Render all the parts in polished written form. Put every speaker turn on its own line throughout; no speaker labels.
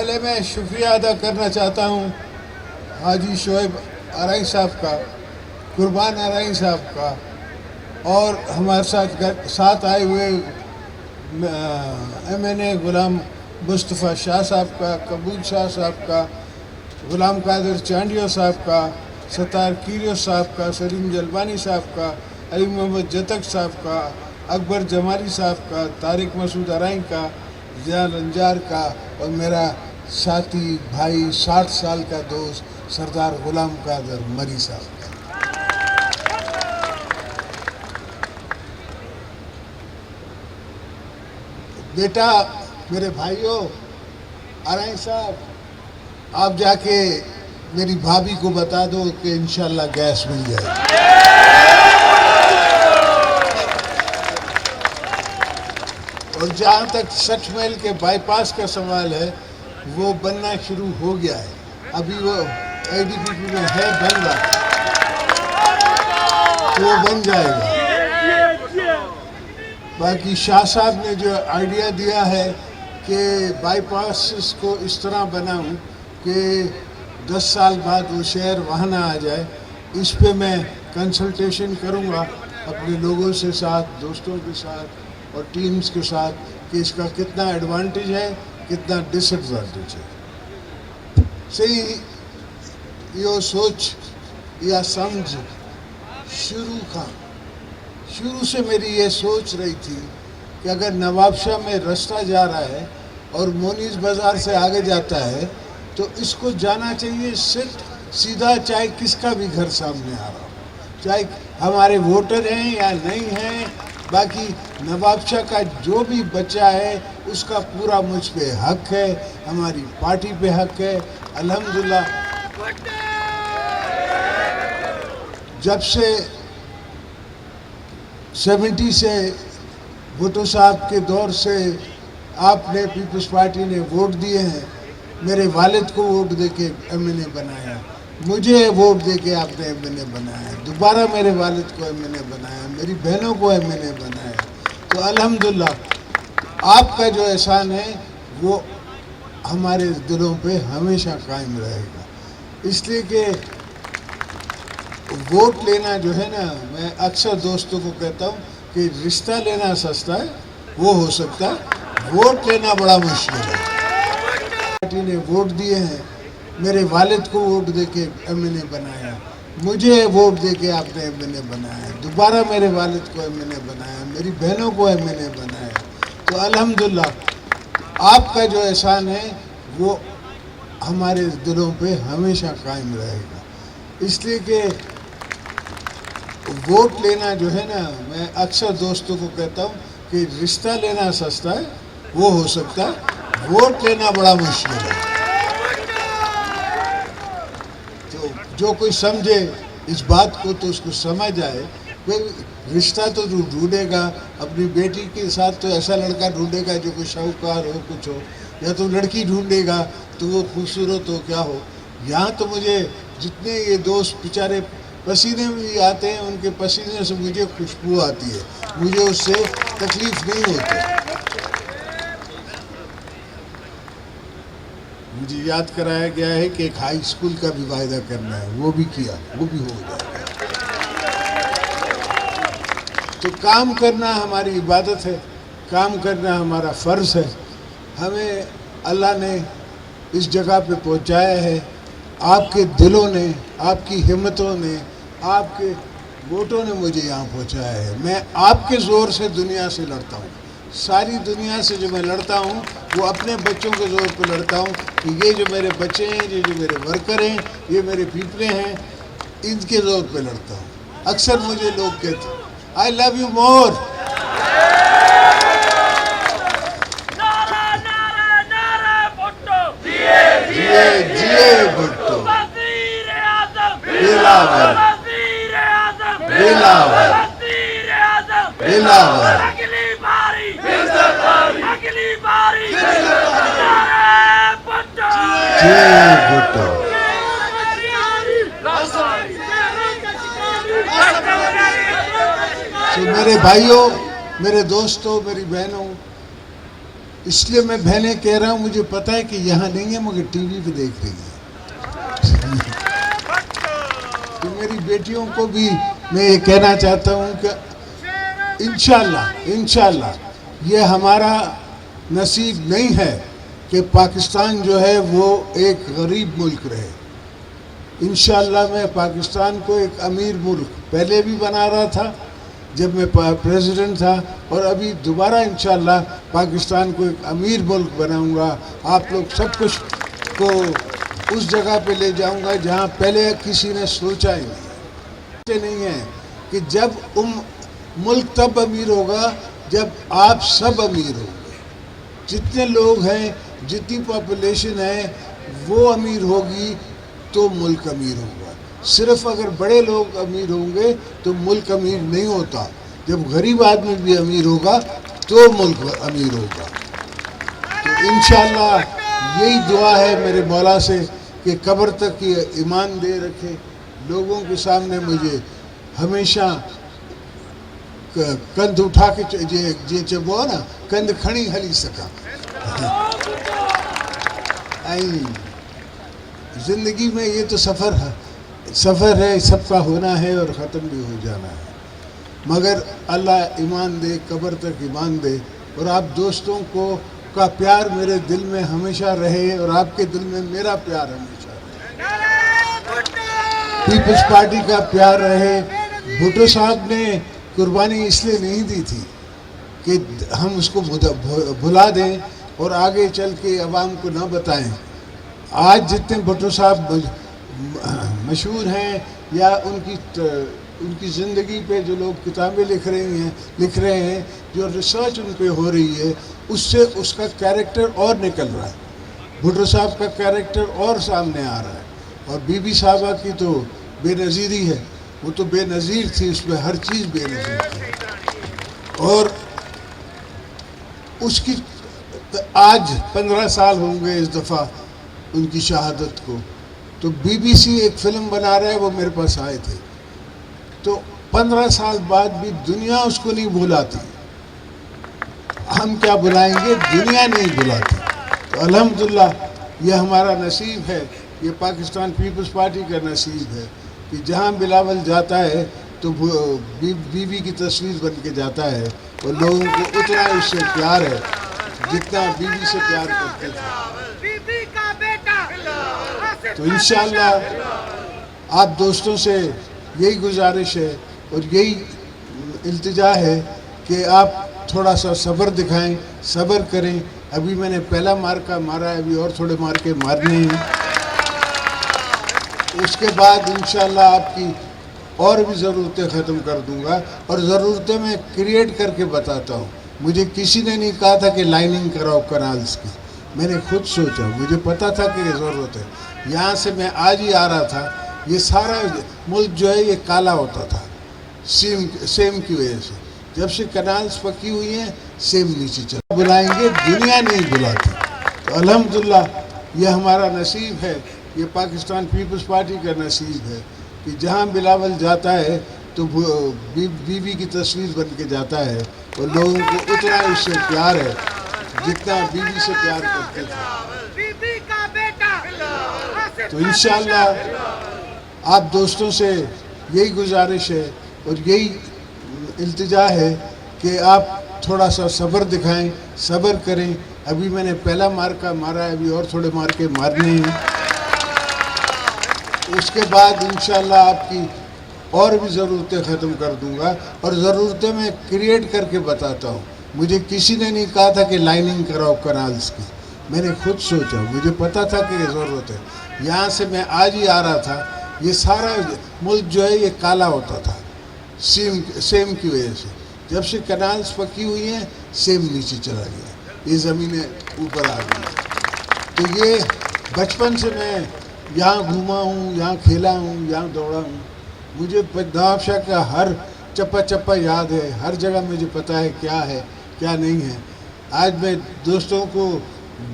پہلے میں شکریہ ادا کرنا چاہتا ہوں حاجی شعیب آرائی صاحب کا، قربان آرائی صاحب کا، اور ہمارے ساتھ آئے ہوئے ایم این اے غلام مصطفیٰ شاہ صاحب کا، قبول شاہ صاحب کا، غلام قادر چانڈیو صاحب کا، ستار کیریو صاحب کا، سلیم جلبانی صاحب کا، علی محمد جتک صاحب کا، اکبر جمالی صاحب کا، طارق مسعود آرائی کا، ضیاء نجار کا، اور میرا ساتھی بھائی 60 سال کا دوست سردار غلام قادر مری صاحب کا۔ بیٹا میرے بھائیوں، آرائی صاحب آپ جا کے میری بھابھی کو بتا دو کہ انشاءاللہ گیس مل جائے گی۔ اور جہاں تک 60 میل کے بائی پاس کا سوال ہے، وہ بننا شروع ہو گیا ہے، ابھی وہ اے ڈی پی پی میں ہے، بن رہا ہے، تو وہ بن جائے گا۔ باقی شاہ صاحب نے جو آئیڈیا دیا ہے کہ بائی پاس کو اس طرح بناؤں کہ 10 سال بعد وہ شہر وہاں نہ آ جائے، اس پہ میں کنسلٹیشن کروں گا اپنے لوگوں سے ساتھ، دوستوں کے ساتھ اور ٹیمز کے ساتھ کہ اس کا کتنا ایڈوانٹیج ہے، کتنا ڈس ایڈوانٹیج ہے۔ صحیح یہ سوچ یا سمجھ شروع سے میری یہ سوچ رہی تھی کہ اگر نواب شاہ میں رستہ جا رہا ہے اور مونیز بازار سے آگے جاتا ہے تو اس کو جانا چاہیے سیدھا، چاہے کس کا بھی گھر سامنے آ رہا ہو، چاہے ہمارے ووٹر ہیں یا نہیں ہیں، باقی نواب شاہ کا جو بھی بچہ ہے اس کا پورا مجھ پہ حق ہے، ہماری پارٹی پہ حق ہے۔ الحمدللہ جب سے 70 سے بھٹو صاحب کے دور سے آپ نے پیپلز پارٹی نے ووٹ دیے ہیں، میرے والد کو ووٹ دے کے ایم این اے بنایا، مجھے ووٹ دے کے آپ نے ایم این اے بنایا، دوبارہ میرے والد کو ایم این اے بنایا، میری بہنوں کو ایم این اے بنایا، تو الحمدللہ آپ کا جو احسان ہے وہ ہمارے دلوں پہ ہمیشہ قائم رہے گا۔ اس لیے کہ ووٹ لینا جو ہے نا، میں اکثر دوستوں کو کہتا ہوں کہ رشتہ لینا سستا ہے، وہ ہو سکتا ہے، ووٹ لینا بڑا مشکل ہے۔ پارٹی نے ووٹ دیے ہیں، میرے والد کو ووٹ دے کے ایم این اے بنایا، مجھے ووٹ دے کے آپ نے ایم این اے بنایا، دوبارہ میرے والد کو ایم این اے بنایا، میری بہنوں کو ایم این اے بنایا، تو الحمدللہ آپ کا جو احسان ہے وہ ہمارے دلوں پہ ہمیشہ قائم رہے گا۔ اس لیے کہ ووٹ لینا جو ہے نا، میں اکثر دوستوں کو کہتا ہوں کہ رشتہ لینا سستا ہے، وہ ہو سکتا ہے، ووٹ لینا بڑا مشکل ہے۔ تو جو کوئی سمجھے اس بات کو تو اس کو سمجھ آئے، کوئی رشتہ تو ڈھونڈے گا، اپنی بیٹی کے ساتھ تو ایسا لڑکا ڈھونڈے گا جو کوئی شاہوکار ہو، کچھ ہو، یا تو لڑکی ڈھونڈے گا تو وہ خوبصورت ہو، کیا ہو۔ یہاں تو مجھے جتنے یہ دوست بیچارے پسینے بھی آتے ہیں، ان کے پسینے سے مجھے خوشبو آتی ہے، مجھے اس سے تکلیف نہیں ہوتی۔ مجھے یاد کرایا گیا ہے کہ ایک ہائی اسکول کا بھی وعدہ کرنا ہے، وہ بھی کیا، وہ بھی ہو گیا۔ تو کام کرنا ہماری عبادت ہے، کام کرنا ہمارا فرض ہے۔ ہمیں اللہ نے اس جگہ پہ پہنچایا ہے، آپ کے دلوں نے، آپ کی ہمتوں نے، آپ کے ووٹوں نے مجھے یہاں پہنچایا ہے۔ میں آپ کے زور سے دنیا سے لڑتا ہوں، ساری دنیا سے جو میں لڑتا ہوں وہ اپنے بچوں کے زور پہ لڑتا ہوں کہ یہ جو میرے بچے ہیں، یہ جو میرے ورکر ہیں، یہ میرے پیپلے ہیں، ان کے زور پہ لڑتا ہوں۔ اکثر مجھے لوگ کہتے ہیں آئی لو یو مور، جیے بھٹو، بلاور بلاور بلاور، جیے بھٹو۔ تو میرے بھائیوں، میرے دوستوں، میری بہنوں، اس لیے میں بہنیں کہہ رہا ہوں، مجھے پتہ ہے کہ یہاں نہیں ہے مگر ٹی وی پہ دیکھ رہی ہیں. تو میری بیٹیوں کو بھی میں یہ کہنا چاہتا ہوں کہ انشاءاللہ یہ ہمارا نصیب نہیں ہے کہ پاکستان جو ہے وہ ایک غریب ملک رہے. انشاءاللہ میں پاکستان کو ایک امیر ملک پہلے بھی بنا رہا تھا جب میں پریزیڈنٹ تھا، اور ابھی دوبارہ انشاءاللہ پاکستان کو ایک امیر ملک بناؤں گا. آپ لوگ سب کچھ کو اس جگہ پہ لے جاؤں گا جہاں پہلے کسی نے سوچا ہی نہیں ہے کہ جب ملک تب امیر ہوگا جب آپ سب امیر ہوں گے. جتنے لوگ ہیں، جتنی پاپولیشن ہے وہ امیر ہوگی تو ملک امیر ہوگا. صرف اگر بڑے لوگ امیر ہوں گے تو ملک امیر نہیں ہوتا. جب غریب آدمی بھی امیر ہوگا تو ملک امیر ہوگا. تو انشاءاللہ یہی دعا ہے میرے مولا سے کہ قبر تک یہ ایمان دے رکھے. لوگوں کے سامنے مجھے ہمیشہ کندھ اٹھا کے جی چبو نا کندھ کھڑی ہلی سکا. زندگی میں یہ تو سفر ہے، سب کا ہونا ہے اور ختم بھی ہو جانا ہے. مگر اللہ ایمان دے، قبر تک ایمان دے. اور آپ دوستوں کا پیار میرے دل میں ہمیشہ رہے اور آپ کے دل میں میرا پیار ہمیشہ رہے. پیپلز پارٹی کا پیار رہے. بھٹو صاحب نے قربانی اس لیے نہیں دی تھی کہ ہم اس کو بھلا دیں اور آگے چل کے عوام کو نہ بتائیں. آج جتنے بھٹو صاحب مشہور ہیں یا ان کی زندگی پہ جو لوگ کتابیں لکھ رہے ہیں، جو ریسرچ ان پہ ہو رہی ہے، اس سے اس کا کیریکٹر اور نکل رہا ہے. بھٹو صاحب کا کیریکٹر اور سامنے آ رہا ہے. اور بی بی صاحبہ کی تو بے نظیری ہے. وہ تو بے نظیر تھی، اس میں ہر چیز بے نظیر تھی. اور اس کی آج 15 سال ہوں گے اس دفعہ ان کی شہادت کو. تو بی بی سی ایک فلم بنا رہا ہے، وہ میرے پاس آئے تھے. تو 15 سال بعد بھی دنیا اس کو نہیں بھلاتی. ہم کیا بلائیں گے، دنیا نہیں بلاتی. تو الحمدللہ یہ ہمارا نصیب ہے، یہ پاکستان پیپلز پارٹی کا نصیب ہے کہ جہاں بلاول جاتا ہے تو بی بی کی تصویر بن کے جاتا ہے. اور لوگوں کو اتنا اس سے پیار ہے جتنا بی بی سے پیار کرتے تھے. تو انشاءاللہ آپ دوستوں سے یہی گزارش ہے اور یہی التجا ہے کہ آپ تھوڑا سا صبر دکھائیں، صبر کریں. ابھی میں نے پہلا مارکا مارا ہے، ابھی اور تھوڑے مارکے مارنے ہیں. اس کے بعد انشاءاللہ آپ کی اور بھی ضرورتیں ختم کر دوں گا. اور ضرورتیں میں کریٹ کر کے بتاتا ہوں. مجھے کسی نے نہیں کہا تھا کہ لائننگ کراؤ کنالز کی. میں نے خود سوچا، مجھے پتا تھا کہ یہ ضرورت ہے. یہاں سے میں آج ہی آ رہا تھا، یہ سارا ملک جو ہے یہ کالا ہوتا تھا سیم کی وجہ سے. جب سے کنالز پکی ہوئی ہیں سیم نیچے چلا. بلائیں گے، دنیا نہیں بلاتی. تو الحمدللہ یہ ہمارا نصیب ہے، یہ پاکستان پیپلز پارٹی کا نصیب ہے کہ جہاں بلاول جاتا ہے تو بی بی کی تصویر بن کے جاتا ہے. اور لوگوں کو اتنا اس سے پیار ہے جتنا بی بی سے پیار کرتے تھے. تو انشاءاللہ آپ دوستوں سے یہی گزارش ہے اور یہی التجا ہے کہ آپ تھوڑا سا صبر دکھائیں، صبر کریں. ابھی میں نے پہلا مارکا مارا ہے، ابھی اور تھوڑے مارکے مارنے ہیں. اس کے بعد انشاءاللہ آپ کی اور بھی ضرورتیں ختم کر دوں گا. اور ضرورتیں میں کریٹ کر کے بتاتا ہوں. مجھے کسی نے نہیں کہا تھا کہ لائننگ کراؤ کنالز کی. میں نے خود سوچا، مجھے پتا تھا کہ یہ ضرورت ہے. یہاں سے میں آج ہی آ رہا تھا، یہ سارا ملک جو ہے یہ کالا ہوتا تھا سیم کی وجہ سے. جب سے کنالز پکی ہوئی ہیں سیم نیچے چلا گیا، یہ زمینیں اوپر آ گئی. تو یہ بچپن سے میں یہاں گھوما ہوں، یہاں کھیلا ہوں، یہاں دوڑا ہوں. مجھے نواب شاہ کا ہر چپا یاد ہے. ہر جگہ مجھے پتہ ہے کیا ہے کیا نہیں ہے. آج میں دوستوں کو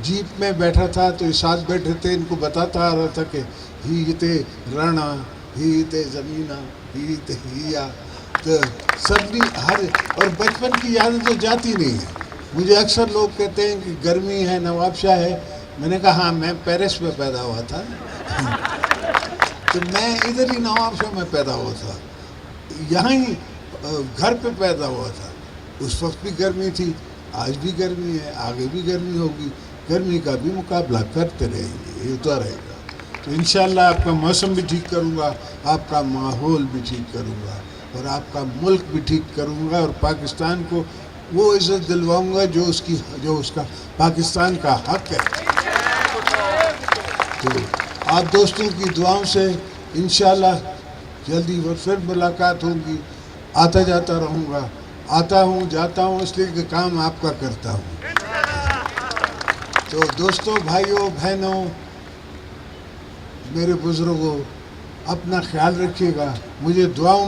جیپ میں بیٹھا تھا تو یہ ساتھ بیٹھے تھے، ان کو بتاتا آ رہا تھا کہ ہی تے رانا، ہی تے زمینہ، ہی تے ہیا. تو سب نے اور بچپن کی یادیں تو جاتی نہیں ہیں. مجھے اکثر لوگ کہتے ہیں کہ گرمی ہے، نواب شاہ ہے. میں نے کہا ہاں میں پیرس میں پیدا ہوا تھا تو میں ادھر ہی نواب شاہ میں پیدا ہوا تھا، یہاں ہی گھر پہ پیدا ہوا تھا. اس وقت بھی گرمی تھی، آج بھی گرمی ہے، آگے بھی گرمی ہوگی. گرمی کا بھی مقابلہ کرتے رہیں گے، یہ ہوتا رہے گا. تو انشاءاللہ آپ کا موسم بھی ٹھیک کروں گا، آپ کا ماحول بھی ٹھیک کروں گا، اور آپ کا ملک بھی ٹھیک کروں گا، اور پاکستان کو وہ عزت دلواؤں گا جو اس کا پاکستان کا حق ہے. تو آپ دوستوں کی دعاؤں سے انشاءاللہ جلدی پھر ملاقات ہوگی. آتا جاتا رہوں گا، آتا ہوں جاتا ہوں اس لیے کہ کام آپ کا کرتا ہوں. تو دوستوں، بھائیوں، بہنوں، میرے بزرگوں، اپنا خیال رکھیے گا. مجھے دعاؤں